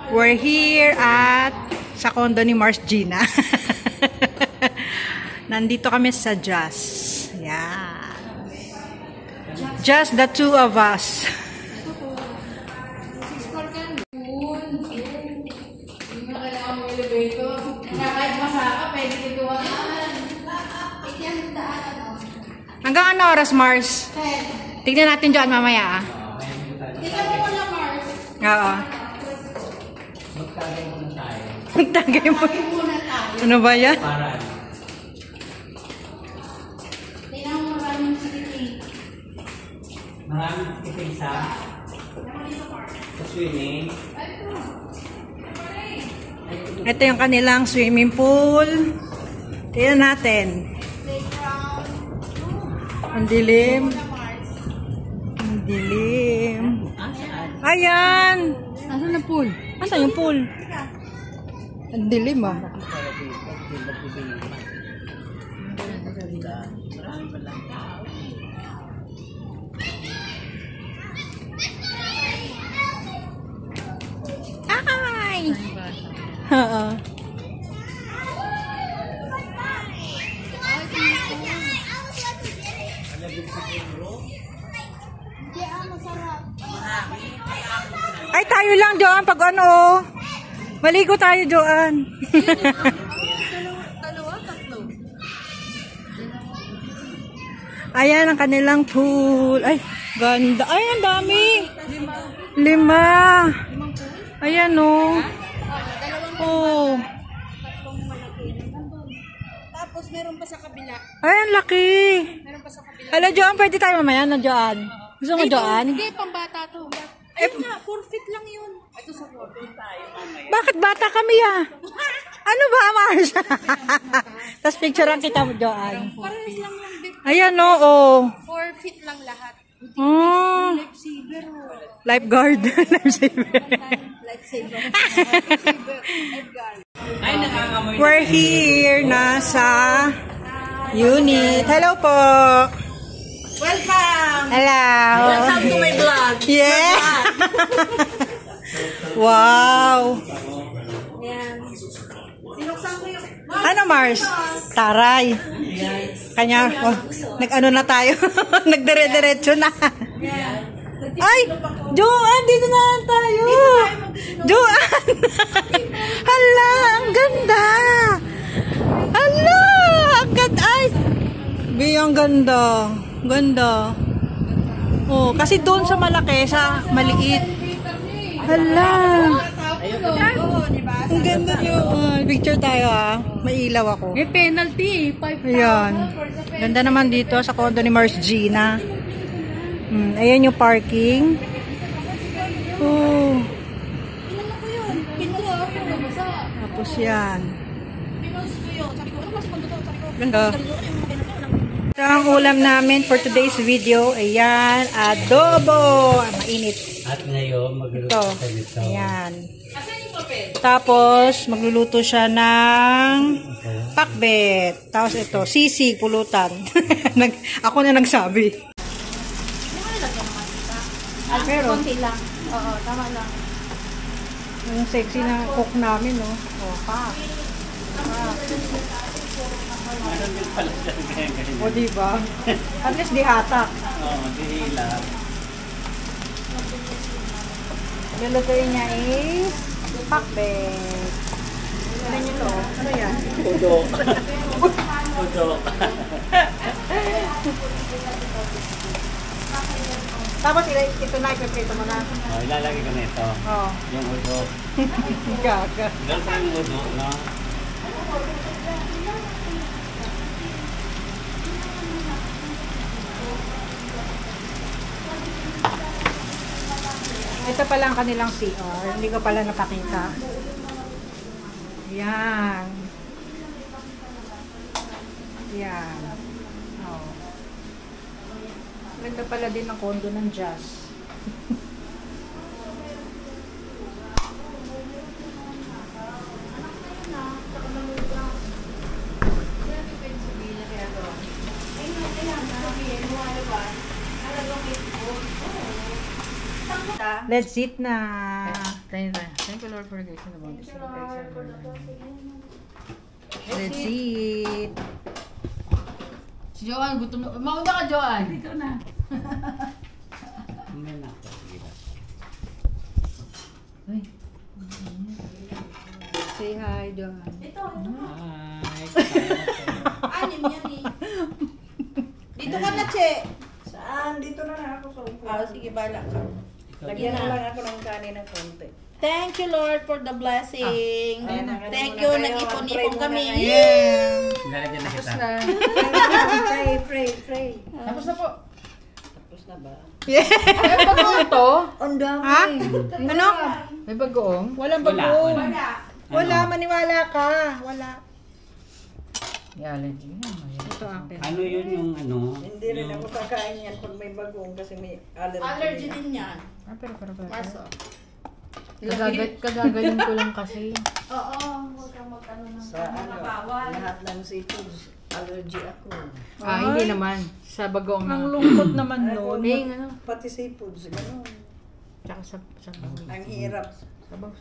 We're here at sa condo ni Mars Gina. Nandito kami sa Just. Yeah. Just the two of us. Hanggang ano oras, Mars? Tignan natin dyan mamaya. Tignan mo muna, Mars. Oo. Magtagay muna tayo. Magtagay muna tayo. Ano ba yan? Paraan. Tignan mo maraming sikit. Maraming sikit sa swimming. Ito yung kanilang swimming pool. Tignan natin. Ang dilim. Ang dilim. Ayan! Nasaan na pool? Asan yung pool? Ang dilim ah. Ay! Oo. Ay, tayo lang, Joan, pag ano, maligo tayo, Joan. Dalawa, tatlo. Ayan ang kanilang pool. Ay, ganda. Ay, ang dami. Lima. Ayan, oh. Oh. Tapos meron pa sa kabila. Ay, ang laki. Meron pa sa kabila. Hala, Joan, pwede tayo mamaya na, Joan. Gusto mo, Joan? Hindi, pambata to. Ayun nga, 4 feet lang yun. Ito sa 4 feet tayo mamaya. Bakit bata kami, ah? Ano ba, Mars? Tapos picturean kita, Joan. Parehas lang yung bib. Ayan, oh. 4 feet lang lahat. Oh. Lifesaver. Lifeguard. Lifesaver. Lifesaver. Lifeguard. Ay, nakakamay. We're here na sa unit. Hello po. Welcome! Hello. Welcome to my vlog. Yeah. Wow. Ayan. Sinuksan ko yung... Ano, Mars? Taray. Kanya, oh, nag-ano na tayo. Nagdire-diretso na. Ay! Joan, dito na lang tayo. Joan! Hala, ang ganda. Hala, ang ganda. Ay! Ang ganda. Ganda. Oh, kasi doon sa malaki, sa maliit. Hala. Ang ganda yun. Picture tayo ah. May ilaw ako. May penalty. 5,000. Ayan. Ganda naman dito sa condo ni Mars Gina. Ayan yung parking. Oh. Pinala ko yun. Pinala ko yun. Tapos yan. Pinala ko yun. Sabi ko, ano mas kondo to? Sabi ko, Ganda. Ito ang ulam namin for today's video. Ayan. Adobo. Mainit. At ngayon, magluluto Ito. tayo nito. Ayan. Tapos, magluluto siya ng pakbet. Tapos ito, sisig, pulutan. Ako na nagsabi. Pero, konti lang. Oo, tama lang. yung sexy na cook namin, no? Oh, pak. Meron din pala siya ganyan. O, diba? At least di hatak. Oo, dihila. Lulutuin niya is pakbet. Ano nyo to? Ano yan? Udo. Udo. Tapos ito na, ipiprito mo na. Oh, ilalagay ko na ito. Oh. Yung udo. Gaga. Ganun pa yung udo, no? Ito pala ang kanilang CR. Hindi ko pala napakita. Yan. Yan. Oh. Ganda pala din ang condo ng Just. Let's eat na. Thank you, Lord, for the grace and the bounty. Let's eat. Si Joanne, gutom na. Mauna ka, Joanne. Ikaw na. Hindi na ako. Sige na. Uy. Say hi, Joanne. Ito. Hi. Anim yan eh. Dito ka na, Che. Saan? Dito na ako sa upo. Sige, bala ka. Lagyan na lang ako ng kanin ng konti. Thank you, Lord, for the blessing. Ayan na, ganun Thank muna you, tayo. nag-ipon-ipon Pray kami. muna kayo. Yeah. Lalagyan na kita. Pray. Tapos na po. Tapos na ba? May bagoong to? Ang dami. Ha? Ano? May bagoong? Walang bagoong. Wala. Wala, Ano? maniwala ka. Wala. May allergy na. Ito akin. Ano yun yung ano? Hindi rin ako kakain yan pag may bagoong kasi may allergy. Allergy din yan. Ah, pero. Marso. Kagagaling ko lang kasi. Oo, huwag kang mag-ano ng Sa ano, bawal. lahat ng seafoods, allergy ako. Ah, hindi naman. Sa bagoong Ang na. lungkot naman Ay, nun. May ano. Pati seafoods, gano'n. Tsaka sa Ang hirap. sabaw.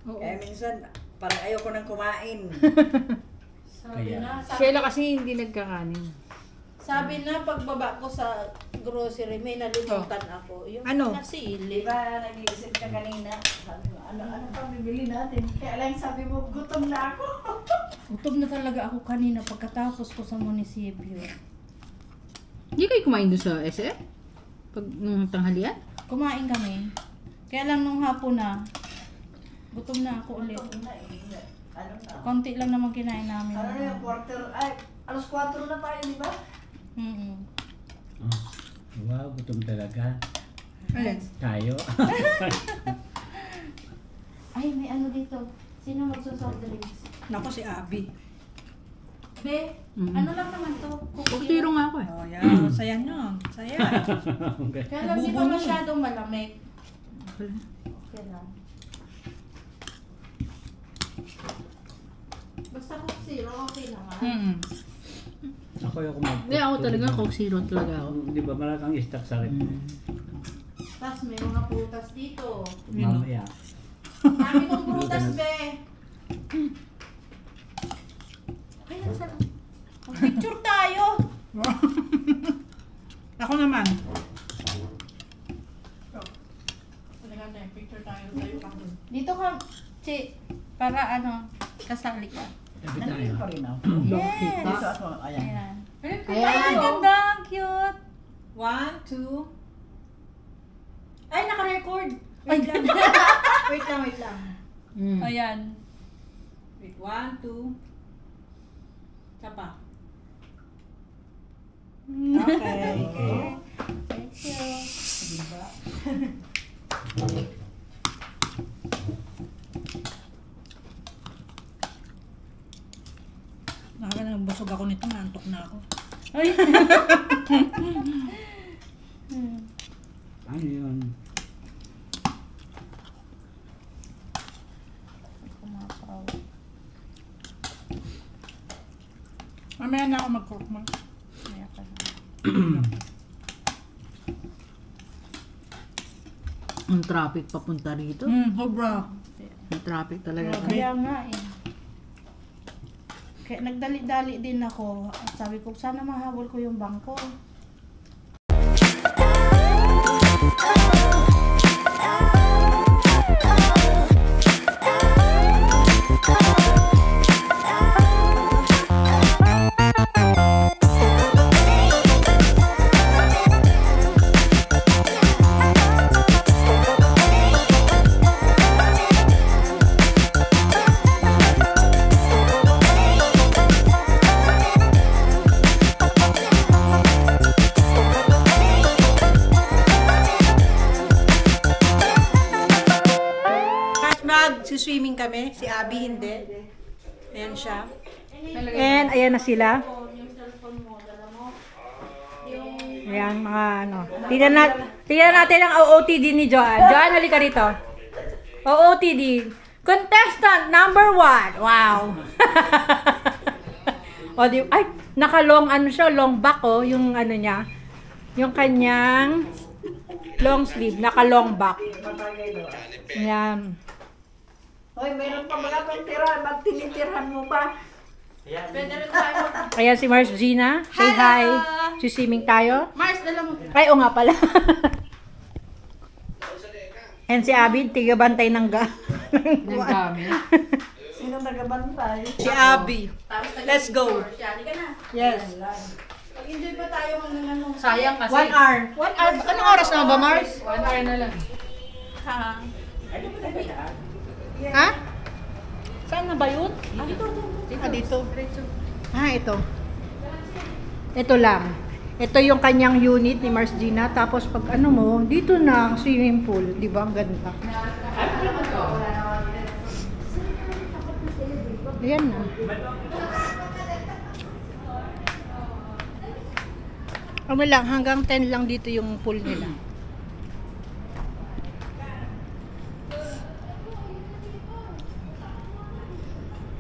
Oo. Kaya minsan, parang ayoko nang kumain. Sabi Kaya. na, Sheila kasi hindi nagkakanin. sabi na pagbaba ko sa grocery, may nalimutan ako. Yung Ano? nasili. Diba, nag-iisip ka kanina, sabi mo, ano pa bibili natin? Kaya lang sabi mo, gutom na ako. Gutom na talaga ako kanina pagkatapos ko sa munisipyo. Hindi kayo kumain doon sa SF? Pag nung tanghalian? Kumain kami. Kaya lang nung hapon na, gutom na ako ulit. Ano na? Konti lang naman kinain namin. Ano na yung quarter, ay, alas 4 na tayo, di ba? Mm-mm. Oh, wow, gutom talaga. Alin? Tayo. Ay, may ano dito. Sino magsusoft drinks? Nako si Abby. Be, Mm. ano lang naman to? Kuktiro nga ako eh. Oh, yan. Saya nun. Saya. Kaya lang di pa masyadong malamig. Okay lang. Basta Coke Zero, okay naman. Hmm. Ako yung kumag. Hindi ako talaga, Coke Zero talaga ako. Di ba malakang stock sa rin? Tapos may mga prutas dito. Mamaya. Dami kong prutas, be. Ay, ang sarap. Picture tayo. Ako naman. Picture tayo. Dito ka, Chi, para ano, kasali ka. Tabi tayo. Nandito pa rin ako. Yes. Dito ako, ayan. Ayan. Ayan. Ay, ang ganda. Ang cute. 1, 2. Ay, naka-record. Wait lang. wait lang. Mm. Ayan. Wait, 1, 2. Sapa. Okay. Thank you. Nakaka-busog ako nito. Nantok na ako. Ay. Ano yun? Kumapaw. Mamaya na ako mag-cook mo. Kaya ka na. Ang traffic papunta rito. Sobra. Ang traffic talaga. Kaya nga eh. Kaya nagdali-dali din ako. At sabi ko, sana mahabol ko yung bangko. Swimming kami, si Abby hindi. Ayan siya. And ayan na sila. Ayan mga ano. Tingnan natin ang OOTD ni Joanne. Joanne, halika rito. OOTD. Contestant number 1. Wow. O di, ay, naka-long ano siya, long back oh, yung ano niya. Yung kanyang Long sleeve, naka-long back. Ayan. Hoy, meron pa mga pang tira. Ba't tinitirhan mo pa? Pwede rin tayo. Ayan si Mars Gina. Say hi. Sisiming tayo. Mars, dala mo. Ay, o nga pala. And si Abby, tigabantay ng Nagdami. Sino nagabantay? Si Abby. Let's go. Yes. Mag-enjoy pa tayo ng ano. Sayang kasi. 1 hour. Anong oras na ba, Mars? 1 hour na lang. Ha? Saan na ba yun? Dito. Ito. Ito lang. Ito yung kanyang unit ni Mars Gina. Tapos pag ano mo, dito na ang swimming pool. Di ba? Ang ganda. Ayan na. Ano lang, hanggang 10 lang dito yung pool nila.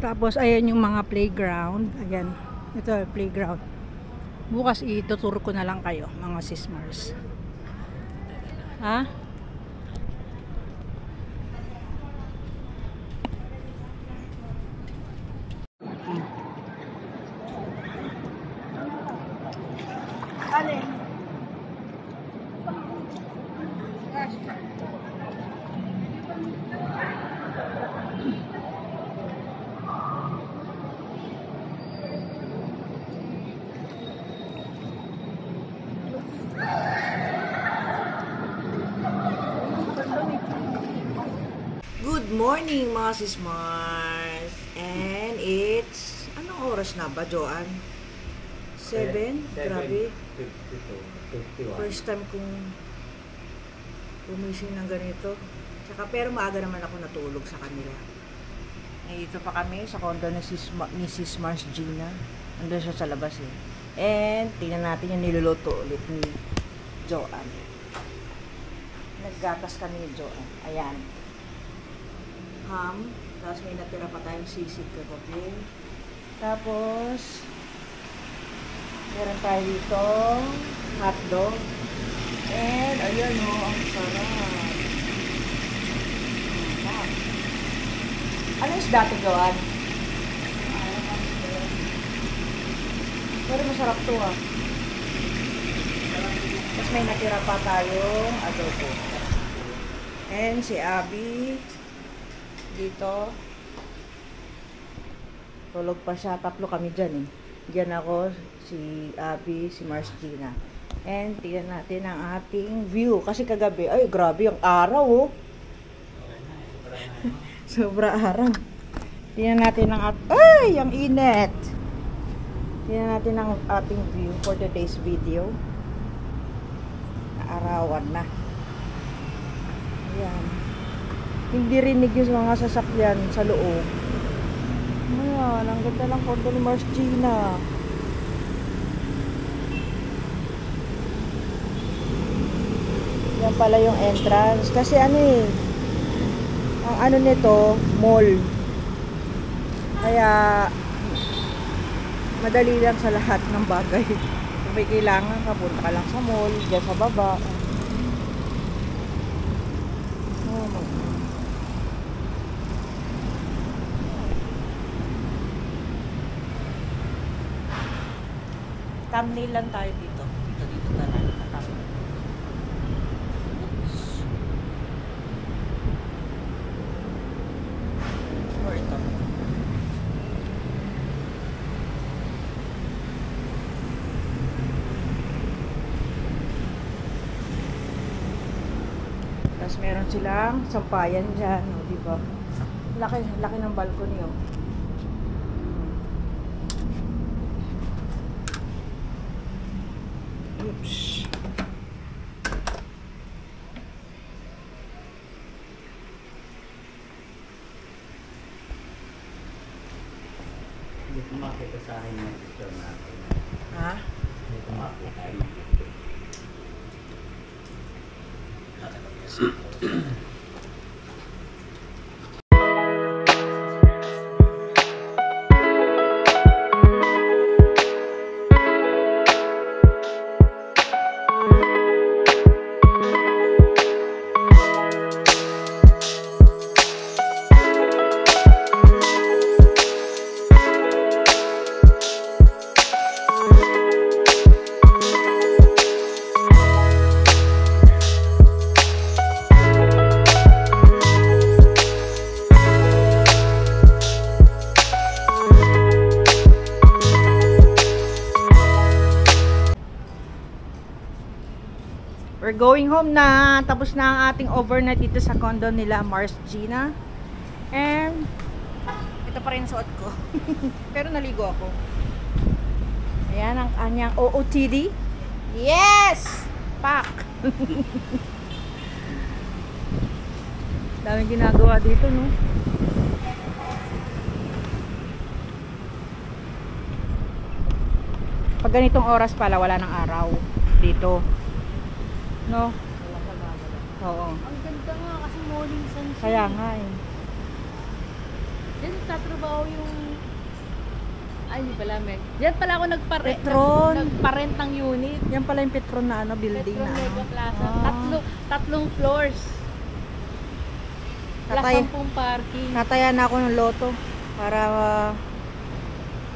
Tapos, ayan yung mga playground. Ayan. Ito, playground. Bukas ituturo ko na lang kayo, mga sis Mars. Ha? Good morning mga sis Mars. And it's, anong oras na ba, Joanne? 7? Grabe. 52, 51. First time kong gumising ng ganito. Tsaka, pero maaga naman ako natulog sa kanila. Nandito pa kami sa condo ni Sis Mars Gina. Nandun siya sa labas eh. And tingnan natin yung niluluto ulit ni Joanne. Naggatas kami ni Joanne. Ayan. Ham. Tapos may natira pa tayong sisig kagabi. Tapos meron tayo dito hotdog. And ayan o, ang sarap. Ano yung isda ito, Joanne? Pero masarap to ah. Tapos may natira pa tayong adobo. And si Abby dito. Tulog pa siya. Tatlo kami dyan eh. Diyan ako, si Abby, si Mars Gina. And tingnan natin ang ating view. Kasi kagabi, ay grabe yung araw oh. Sobra araw. Tingnan natin ang ay, ang init. Tingnan natin ang ating view for today's video. Naarawan na. Ayan. Hindi rinig yung mga sasakyan sa loob. Ayan, ang ganda lang condo ni Mars Gina. Yan pala yung entrance. Kasi ano eh, ang ano nito, mall. Kaya, madali lang sa lahat ng bagay. Kung may kailangan ka, punta ka lang sa mall, dyan sa baba. Oh my God. Thumbnail lang tayo dito. Dito na lang. Or ito. Tapos meron silang sampayan dyan. O, diba? Laki, laki ng balcony. O. Oops. Hindi ko makita sa akin yung picture natin. Ha? Hindi ko makita. we're going home na. Tapos na ang ating overnight dito sa condo nila Mars Gina. And ito pa rin suot ko. Pero naligo ako. Ayan ang kanyang OOTD. Yes! Pak! Daming ginagawa dito, no? Pag ganitong oras pala, wala ng araw dito. No? Oo. Ang ganda nga kasi morning sun. Kaya nga eh. Diyan nagtatrabaho yung... Ay, hindi pala, Meg. Diyan pala ako Petron. nagparent ng unit. Yan pala yung Petron na ano, building Petron na Mega ano. Plaza. Ah. Tatlong floors. Tatay- 10 parking. Nataya na ako ng loto para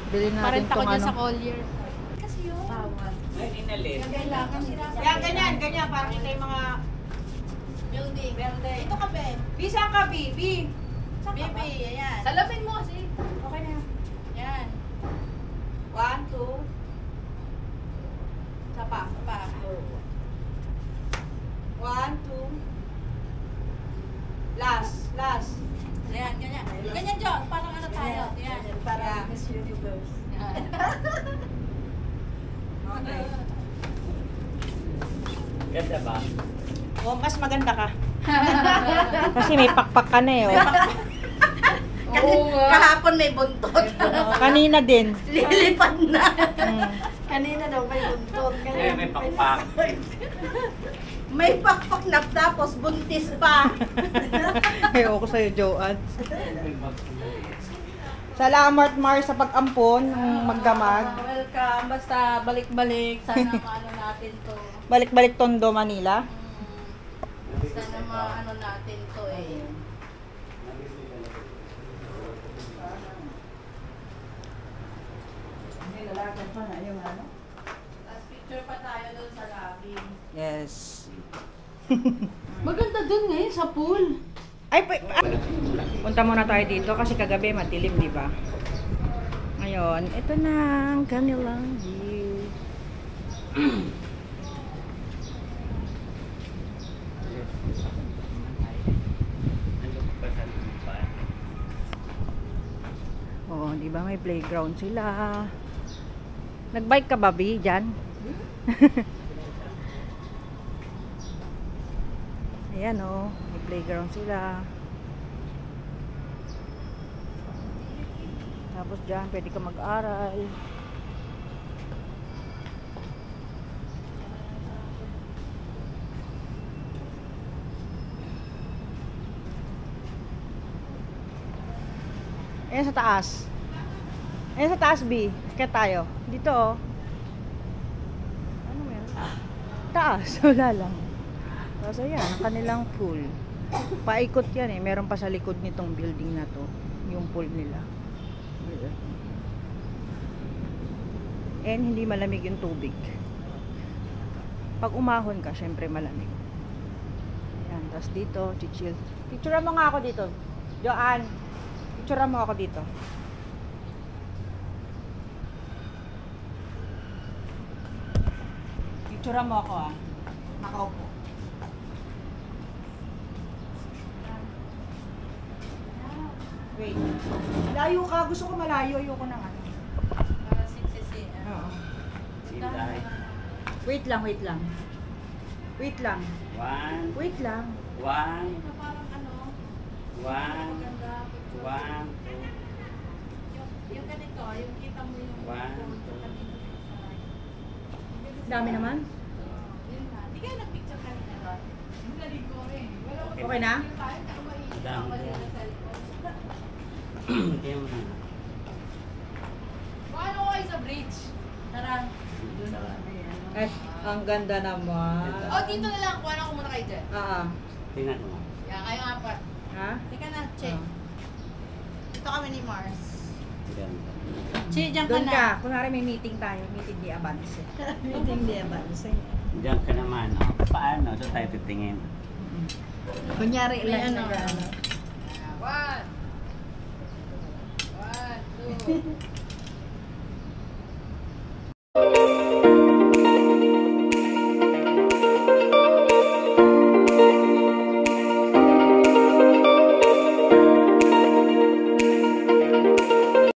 bilhin natin Parent ako itong dyan ano. sa Collier. Kasi yun. Bawal. Ay, inalis. Yan, ganyan, para kita yung mga Building. Ito ka, be. B, saan ka, B? B. Baby, ayan. Salamin mo kasi. Okay na. Yan. 1, 2. Sapa. 1, 2. Last. Ayan, ganyan. Ganyan, John. Parang ano tayo. Ayan. Para Miss Universe. Yan. Okay. Ganda ba? Oh, mas maganda ka. Kasi may pakpak ka na eh. Oh. Oo nga. Kahapon may buntot. Kanina din. Lilipad na. Mm. Kanina daw may buntot. Ay, may pakpak. May pakpak na tapos buntis pa. Ayoko sa'yo, Joanne. Salamat, Mars, sa pag-ampon, magdamag. Welcome. Basta balik-balik. Sana maano natin to. Balik-balik Tondo, Manila. Sana maano natin to eh. Tapos picture pa tayo doon sa lobby. Yes. Maganda doon ngayon sa pool. Ay, punta muna tayo dito kasi kagabi madilim, di ba? Ngayon, ito na ang kanilang view. Oo, di ba may playground sila. Nagbike ka ba, Bi, dyan? Ayan o, may playground sila. Tapos dyan, pwede ka mag-aral. Ayan sa taas. Ayan sa taas, B. Kaya tayo. Dito, oh. Ano mo yan? Taas. Wala lang. Tapos ayan, ang kanilang pool. Paikot yan eh. Meron pa sa likod nitong building na to. Yung pool nila. And hindi malamig yung tubig. Pag umahon ka, syempre malamig. Ayan, tapos dito, chill. Picturean mo nga ako dito. Joanne, picturean mo ako dito. Picturean mo ako ah. Nakaupo. Wait. Layo ka. Gusto ko malayo. Ayoko ng ano. Para 6cc. Oo. Silay. Wait lang, wait lang. Wait lang. One, Wait lang. one, Parang ano, one, maganda. one, two, Yung ganito, yung kita mo yung one, two. Dami naman. Yun na. Di kayo nag-picture kanina doon? Yung naligo rin. Okay na? Dami din. Kaya mo na. Paano ko kayo sa bridge? Tara. Eh, ang ganda naman. O, dito na lang. Kuha na ko muna kayo dyan. Tingnan ko nga. Yan, kayo apat. Ha? Teka na, check. Ah. Dito kami ni Mars. Ganda. Che, dyan ka Doon na. ka. Kunwari may meeting tayo. Meeting di Avance. Meeting di Avance. Diyan ka naman, no? Paano? Doon tayo titingin. Kunyari May lang ano. na ano. 1, 2,